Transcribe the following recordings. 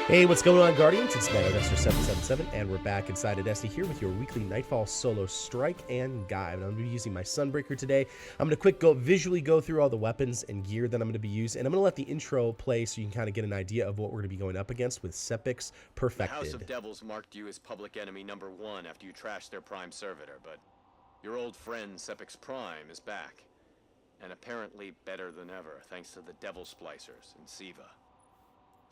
Hey, what's going on, Guardians? It's Mano 777, and we're back inside of Destiny here with your weekly Nightfall solo strike and guide. I'm going to be using my Sunbreaker today. I'm going to visually go through all the weapons and gear that I'm going to be using, and I'm going to let the intro play so you can kind of get an idea of what we're going to be going up against with Sepiks Perfected. The House of Devils marked you as public enemy #1 after you trashed their Prime servitor, but your old friend Sepiks Prime is back, and apparently better than ever, thanks to the Devil Splicers and Siva.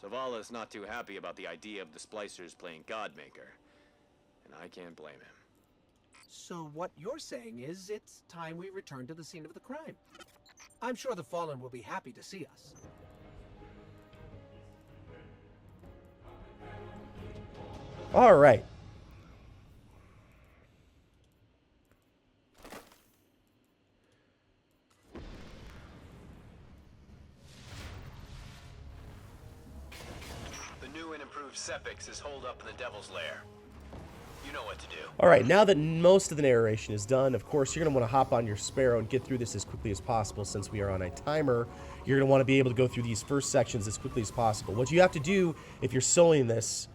Zavala's not too happy about the idea of the Splicers playing Godmaker, and I can't blame him. So what you're saying is it's time we return to the scene of the crime. I'm sure the Fallen will be happy to see us. All right. Sepiks is holed up in the Devil's Lair. You know what to do. All right, now that most of the narration is done, of course, you're going to want to hop on your Sparrow and get through this as quickly as possible. Since we are on a timer, you're going to want to be able to go through these first sections as quickly as possible. What you have to do if you're soloing this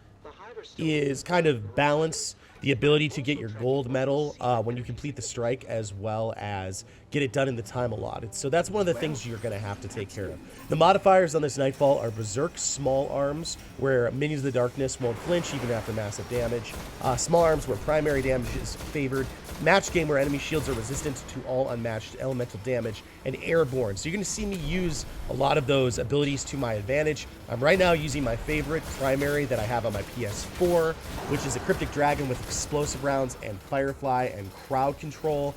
is kind of balance the ability to get your gold medal when you complete the strike, as well as get it done in the time allotted. So that's one of the things you're going to have to take care of. The modifiers on this Nightfall are Berserk Small Arms, where Minions of the Darkness won't flinch even after massive damage. Small Arms, where primary damage is favored. Match Game, where enemy shields are resistant to all unmatched elemental damage. And Airborne. So you're going to see me use a lot of those abilities to my advantage. I'm right now using my favorite primary that I have on my PS4, which is a Cryptic Dragon with explosive rounds and Firefly and crowd control.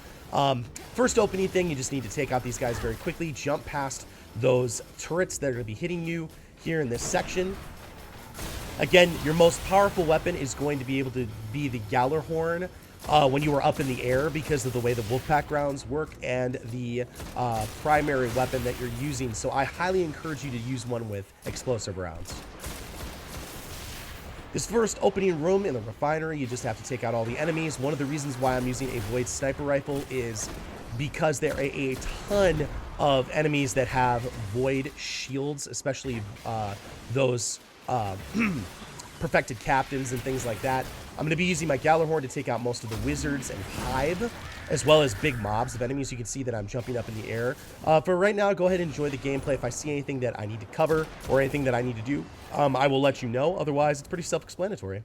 First opening thing, you just need to take out these guys very quickly, jump past those turrets that are going to be hitting you here in this section. Again, your most powerful weapon is going to be able to be the Gallarhorn when you are up in the air, because of the way the Wolfpack rounds work and the primary weapon that you're using. So I highly encourage you to use one with explosive rounds. This first opening room in the Refinery, you just have to take out all the enemies. One of the reasons why I'm using a Void Sniper Rifle is because there are a ton of enemies that have Void Shields, especially those Perfected Captains and things like that. I'm going to be using my Gallarhorn to take out most of the Wizards and Hive, as well as big mobs of enemies. You can see that I'm jumping up in the air. For right now, go ahead and enjoy the gameplay. If I see anything that I need to cover or anything that I need to do, I will let you know. Otherwise, it's pretty self-explanatory.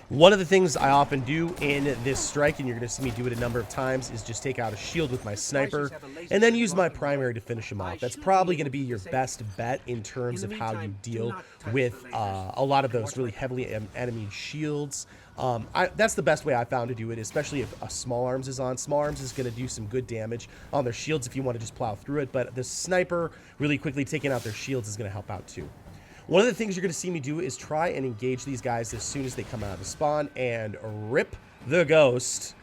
One of the things I often do in this strike, and you're going to see me do it a number of times, is just take out a shield with my sniper and then use my primary to finish him off. That's probably going to be your best bet in terms of how you deal with a lot of those really heavily enemy shields. That's the best way I found to do it, especially if a Small Arms is on. Small Arms is going to do some good damage on their shields if you want to just plow through it, but the sniper really quickly taking out their shields is going to help out too. One of the things you're going to see me do is try and engage these guys as soon as they come out of the spawn and rip the ghost.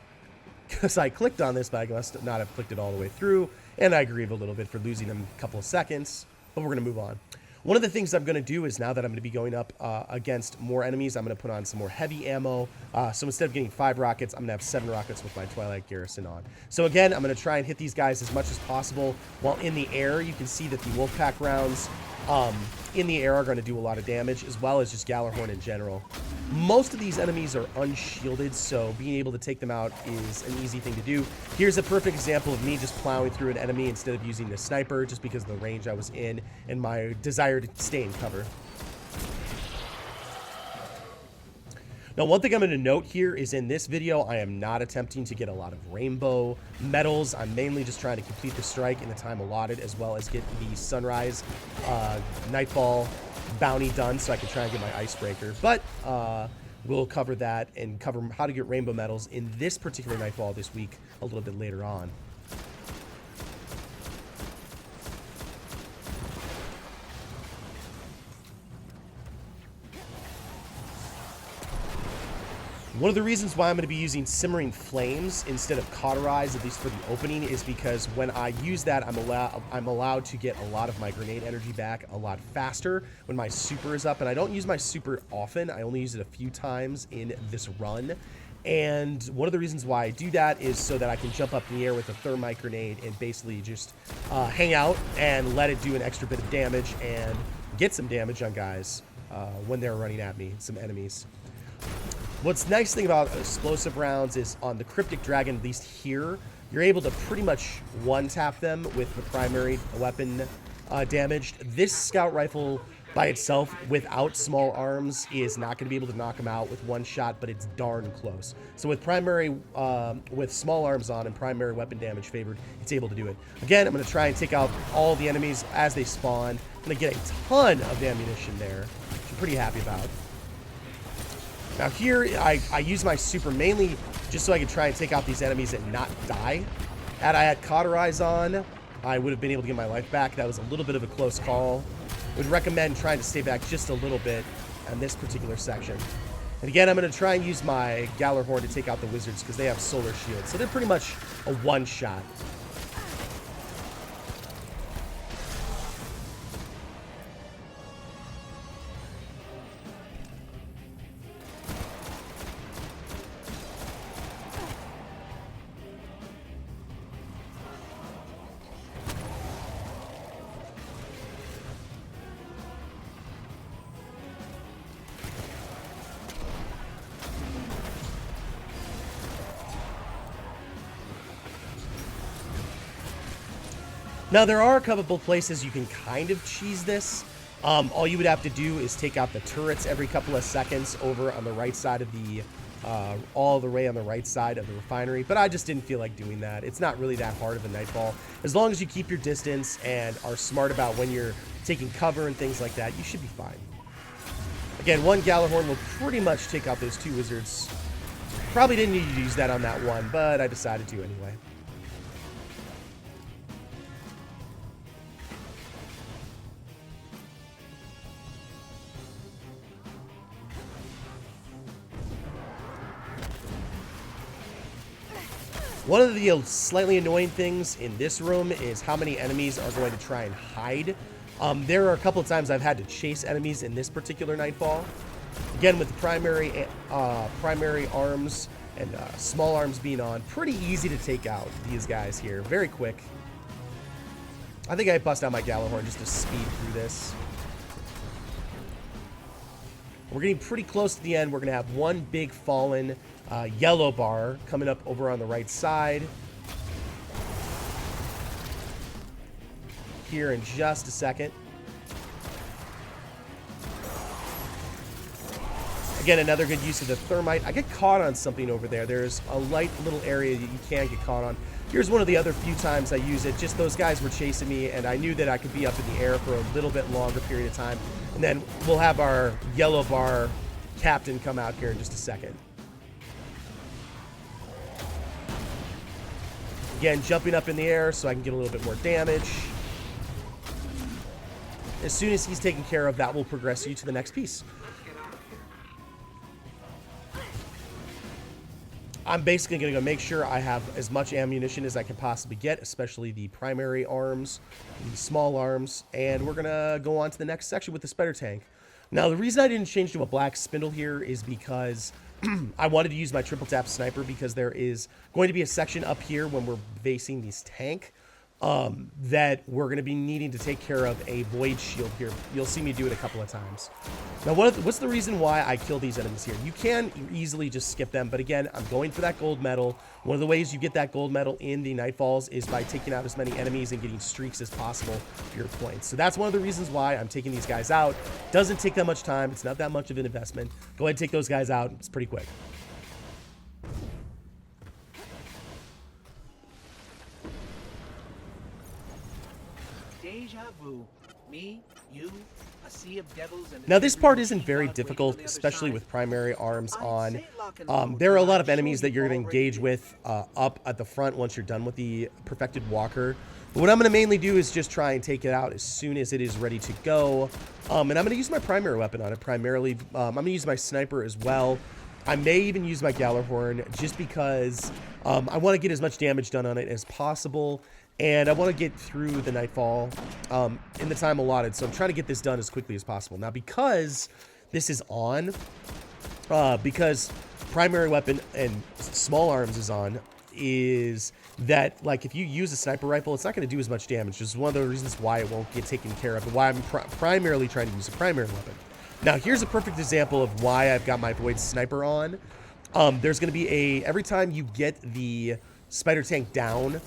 Because I clicked on this, but I must not have clicked it all the way through, and I grieve a little bit for losing them a couple of seconds, but we're going to move on. One of the things I'm going to do is, now that I'm going to be going up against more enemies, I'm going to put on some more heavy ammo. So instead of getting 5 rockets, I'm going to have 7 rockets with my Twilight Garrison on. So again, I'm going to try and hit these guys as much as possible while in the air. You can see that the Wolfpack rounds in the air are going to do a lot of damage, as well as just Gallarhorn in general. Most of these enemies are unshielded, so being able to take them out is an easy thing to do. Here's a perfect example of me just plowing through an enemy instead of using the sniper, just because of the range I was in and my desire to stay in cover. Now, one thing I'm going to note here is, in this video, I am not attempting to get a lot of rainbow medals. I'm mainly just trying to complete the strike in the time allotted, as well as get the Sunrise, Nightfall bounty done so I can try and get my Icebreaker. But we'll cover that and cover how to get rainbow medals in this particular Nightfall this week a little bit later on. One of the reasons why I'm going to be using Simmering Flames instead of Cauterize, at least for the opening, is because when I use that, I'm allowed to get a lot of my grenade energy back a lot faster when my super is up. And I don't use my super often. I only use it a few times in this run. And one of the reasons why I do that is so that I can jump up in the air with a thermite grenade and basically just hang out and let it do an extra bit of damage and get some damage on guys when they're running at me, some enemies. What's nice thing about explosive rounds is on the Cryptic Dragon, at least here, you're able to pretty much one-tap them with the primary weapon damaged. This scout rifle by itself, without small arms, is not going to be able to knock them out with one shot, but it's darn close. So with with small arms on and primary weapon damage favored, it's able to do it. Again, I'm going to try and take out all the enemies as they spawn. I'm going to get a ton of ammunition there, which I'm pretty happy about. Now here, I use my super mainly just so I can try and take out these enemies and not die. Had I had Cauterize on, I would have been able to get my life back. That was a little bit of a close call. Would recommend trying to stay back just a little bit on this particular section. And again, I'm going to try and use my Gallarhorn to take out the wizards because they have solar shields. So they're pretty much a one-shot. Now, there are a couple places you can kind of cheese this. All you would have to do is take out the turrets every couple of seconds over on the right side of the, all the way on the right side of the refinery. But I just didn't feel like doing that. It's not really that hard of a Nightfall. As long as you keep your distance and are smart about when you're taking cover and things like that, you should be fine. Again, one Gallarhorn will pretty much take out those two wizards. Probably didn't need to use that on that one, but I decided to anyway. One of the slightly annoying things in this room is how many enemies are going to try and hide. There are a couple of times I've had to chase enemies in this particular Nightfall. Again, with the primary arms and small arms being on, pretty easy to take out these guys here. Very quick. I think I bust out my Gallarhorn just to speed through this. We're getting pretty close to the end. We're going to have one big fallen yellow bar coming up over on the right side here in just a second. Again, another good use of the thermite. I get caught on something over there. There's a light little area that you can get caught on. Here's one of the other few times I use it. Just those guys were chasing me, and I knew that I could be up in the air for a little bit longer period of time. And then we'll have our yellow bar captain come out here in just a second. Again, jumping up in the air so I can get a little bit more damage. As soon as he's taken care of, that will progress you to the next piece. I'm basically going to go make sure I have as much ammunition as I can possibly get, especially the primary arms, the small arms, and we're going to go on to the next section with the Spider Tank. Now, the reason I didn't change to a black spindle here is because I wanted to use my triple tap sniper because there is going to be a section up here when we're facing this tank that we're going to be needing to take care of a void shield here. You'll see me do it a couple of times. Now, what's the reason why I kill these enemies here? You can easily just skip them, but again, I'm going for that gold medal. One of the ways you get that gold medal in the Nightfalls is by taking out as many enemies and getting streaks as possible for your points. So that's one of the reasons why I'm taking these guys out. Doesn't take that much time. It's not that much of an investment. Go ahead and take those guys out. It's pretty quick. Deja vu. Me, you, a sea of devils, and now this part isn't very difficult, especially with primary arms on. There are a lot of enemies that you're going to engage with up at the front once you're done with the perfected walker. But what I'm going to mainly do is just try and take it out as soon as it is ready to go. And I'm going to use my primary weapon on it primarily. I'm going to use my sniper as well. I may even use my Gallarhorn just because I want to get as much damage done on it as possible. And I want to get through the Nightfall in the time allotted. So I'm trying to get this done as quickly as possible. Now, because this is on, because primary weapon and small arms is on, is that, like, if you use a sniper rifle, it's not going to do as much damage. This is one of the reasons why it won't get taken care of and why I'm primarily trying to use a primary weapon. Now, here's a perfect example of why I've got my Void Sniper on. There's going to be every time you get the spider tank down,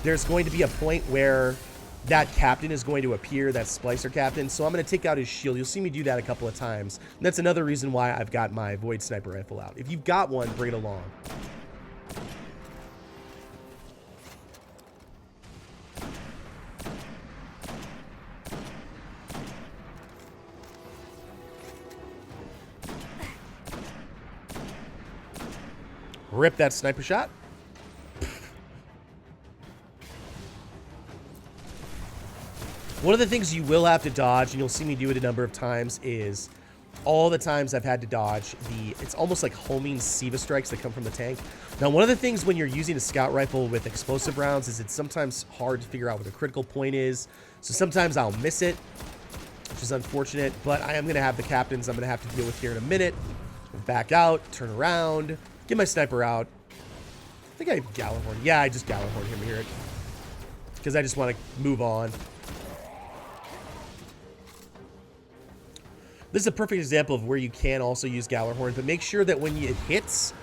there's going to be a point where that captain is going to appear, that splicer captain. So I'm going to take out his shield. You'll see me do that a couple of times. And that's another reason why I've got my Void Sniper rifle out. If you've got one, bring it along. Rip that sniper shot. One of the things you will have to dodge, and you'll see me do it a number of times, is all the times I've had to dodge it's almost like homing Siva strikes that come from the tank. Now, one of the things when you're using a scout rifle with explosive rounds is it's sometimes hard to figure out what the critical point is. So sometimes I'll miss it, which is unfortunate, but I am going to have the captains I'm going to have to deal with here in a minute. Back out, turn around, get my sniper out. I think I have Gallarhorn. Yeah, I just Gallarhorn him here because I just want to move on. This is a perfect example of where you can also use Gallarhorn, but make sure that when it hits,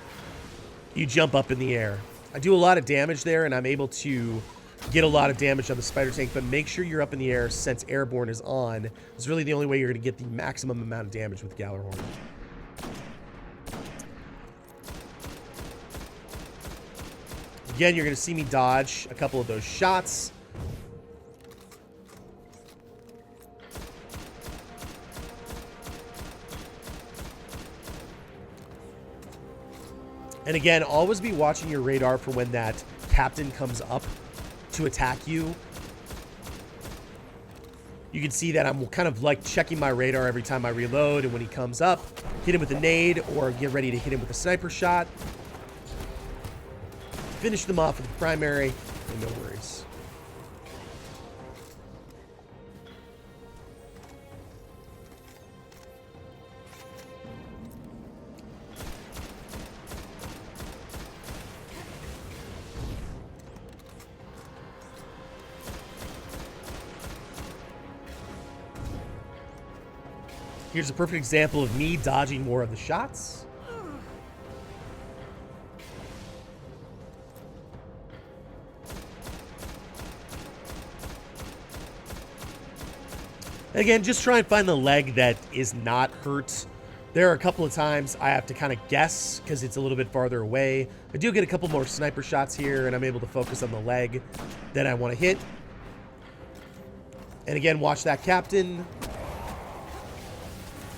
you jump up in the air. I do a lot of damage there, and I'm able to get a lot of damage on the spider tank, but make sure you're up in the air since airborne is on. It's really the only way you're going to get the maximum amount of damage with Gallarhorn. Again, you're going to see me dodge a couple of those shots. And again, always be watching your radar for when that captain comes up to attack you. You can see that I'm kind of like checking my radar every time I reload, and when he comes up, hit him with a nade or get ready to hit him with a sniper shot. Finish them off with the primary, and no worries. Here's a perfect example of me dodging more of the shots. Again, just try and find the leg that is not hurt. There are a couple of times I have to kind of guess because it's a little bit farther away. I do get a couple more sniper shots here, and I'm able to focus on the leg that I want to hit. And again, watch that captain.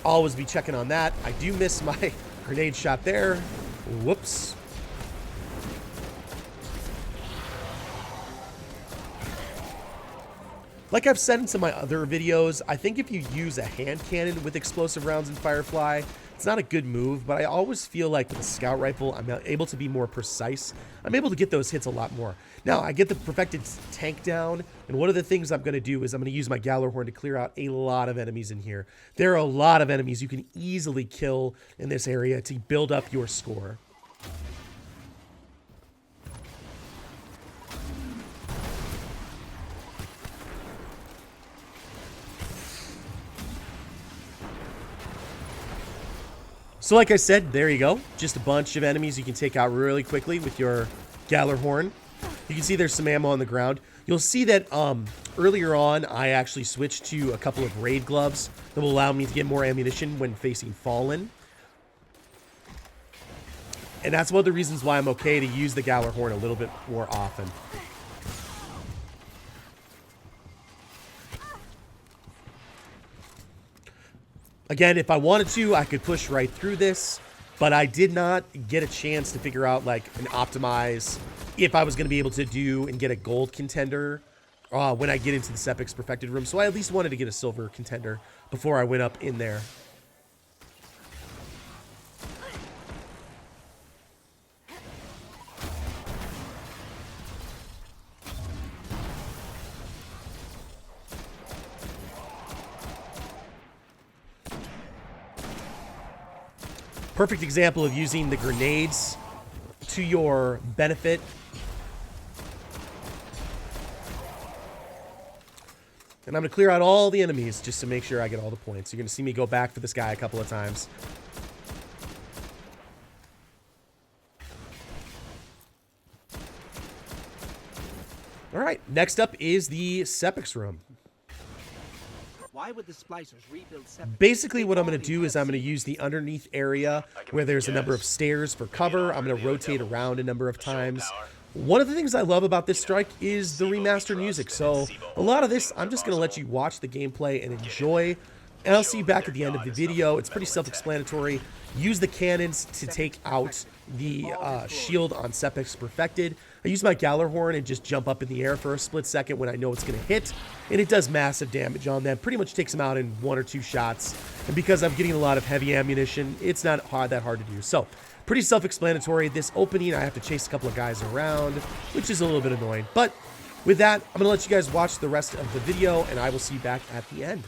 Always be checking on that. I do miss my grenade shot there. Whoops. Like I've said in some of my other videos, I think if you use a hand cannon with explosive rounds in Firefly, it's not a good move, but I always feel like with a scout rifle, I'm able to be more precise. I'm able to get those hits a lot more. Now, I get the perfected tank down, and one of the things I'm going to do is I'm going to use my Gallarhorn to clear out a lot of enemies in here. There are a lot of enemies you can easily kill in this area to build up your score. So like I said, there you go. Just a bunch of enemies you can take out really quickly with your Gallarhorn. You can see there's some ammo on the ground. You'll see that earlier on, I actually switched to a couple of raid gloves that will allow me to get more ammunition when facing Fallen. And that's one of the reasons why I'm okay to use the Gallarhorn a little bit more often. Again, if I wanted to, I could push right through this, but I did not get a chance to figure out like an optimize if I was going to be able to do and get a gold contender when I get into the Sepiks Perfected room. So I at least wanted to get a silver contender before I went up in there. Perfect example of using the grenades to your benefit. And I'm going to clear out all the enemies just to make sure I get all the points. You're going to see me go back for this guy a couple of times. All right, next up is the Sepiks room. Why would the splicers rebuild Sepiks? Basically, what I'm going to do is I'm going to use the underneath area where there's a number of stairs for cover. I'm going to rotate around a number of times. One of the things I love about this strike is the remastered music. So a lot of this, I'm just going to let you watch the gameplay and enjoy. And I'll see you back at the end of the video. It's pretty self-explanatory. Use the cannons to take out the shield on Sepiks Perfected. I use my Gallarhorn and just jump up in the air for a split second when I know it's going to hit. And it does massive damage on them. Pretty much takes them out in 1 or 2 shots. And because I'm getting a lot of heavy ammunition, it's not that hard to do. So, pretty self-explanatory. This opening, I have to chase a couple of guys around, which is a little bit annoying. But with that, I'm going to let you guys watch the rest of the video, and I will see you back at the end.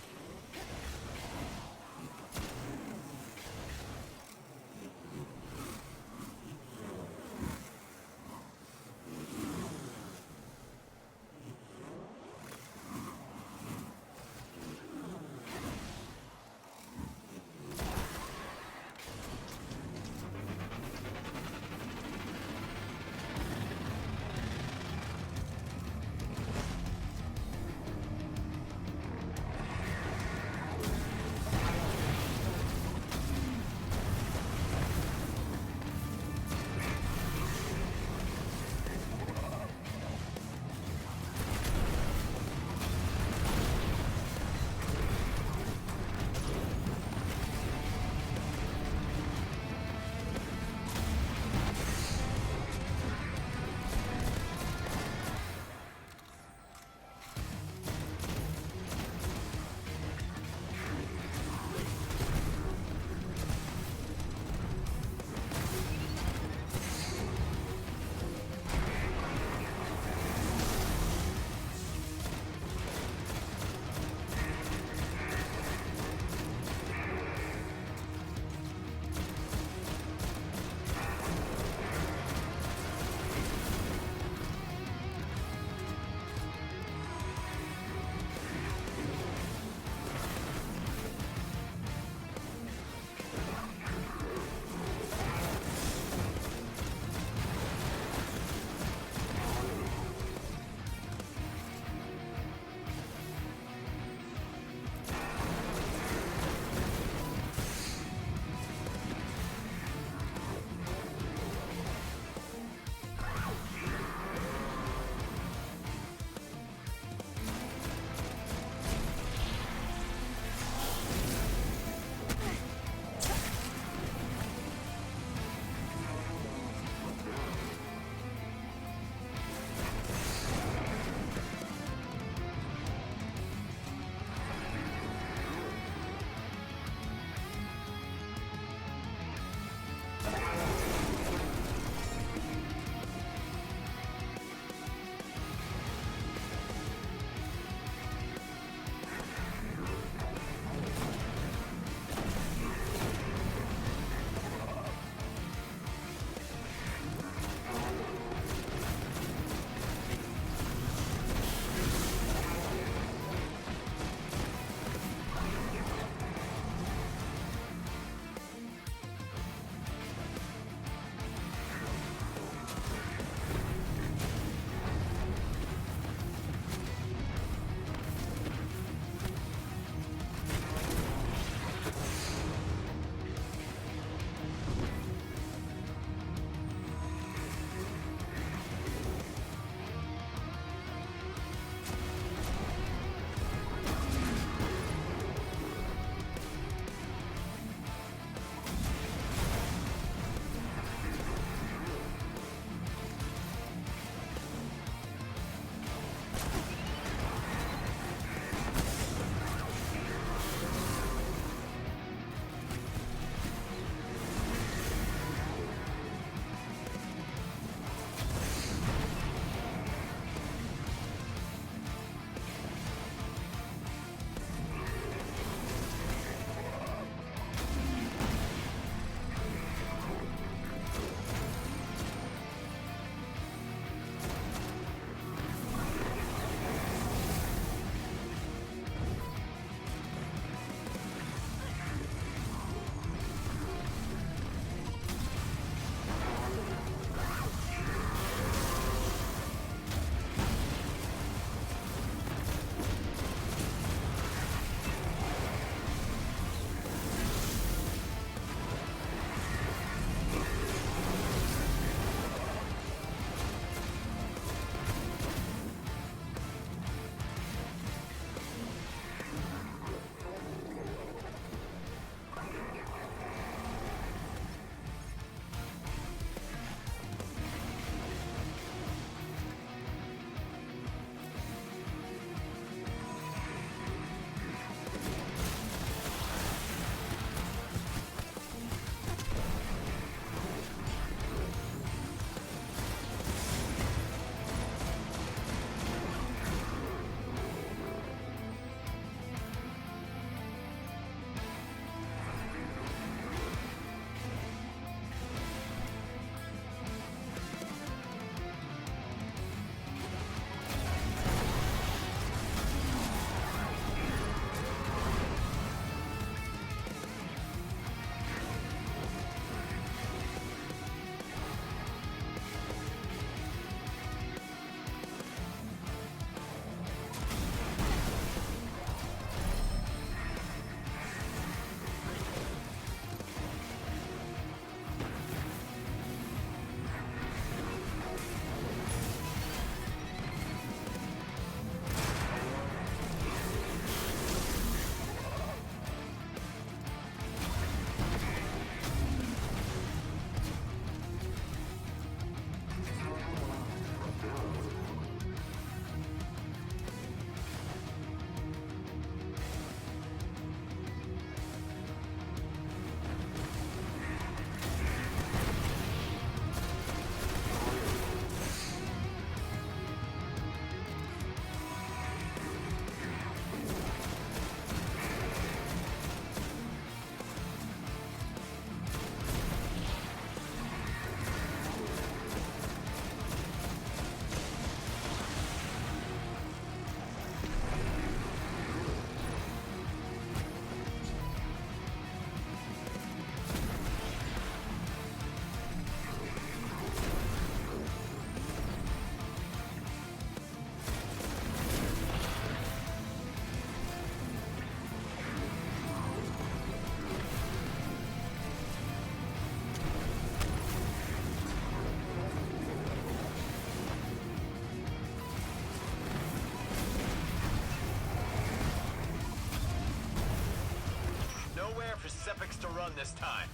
for Sepiks to run this time.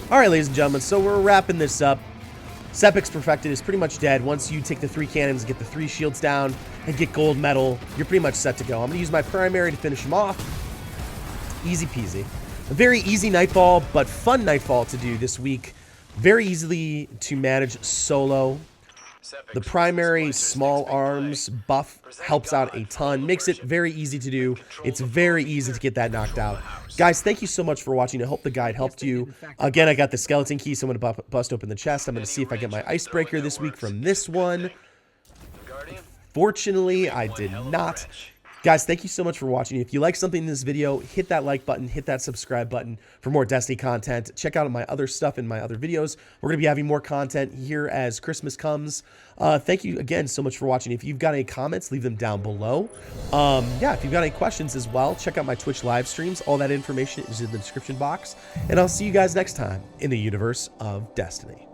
All right, ladies and gentlemen, so we're wrapping this up. Sepiks Perfected is pretty much dead. Once you take the 3 cannons, get the 3 shields down, and get gold medal, you're pretty much set to go. I'm going to use my primary to finish him off. Easy peasy. A very easy Nightfall, but fun Nightfall to do this week. Very easily to manage solo. The primary small arms buff helps out a ton. Makes it very easy to do. It's very easy to get that knocked out. Guys, thank you so much for watching. I hope the guide helped you. Again, I got the skeleton key, so I'm going to bust open the chest. I'm going to see if I get my icebreaker this week from this one. Fortunately, I did not. Guys, thank you so much for watching. If you like something in this video, hit that like button, hit that subscribe button for more Destiny content. Check out my other stuff in my other videos. We're going to be having more content here as Christmas comes. Thank you again so much for watching. If you've got any comments, leave them down below. Yeah, if you've got any questions as well, check out my Twitch live streams. All that information is in the description box. And I'll see you guys next time in the universe of Destiny.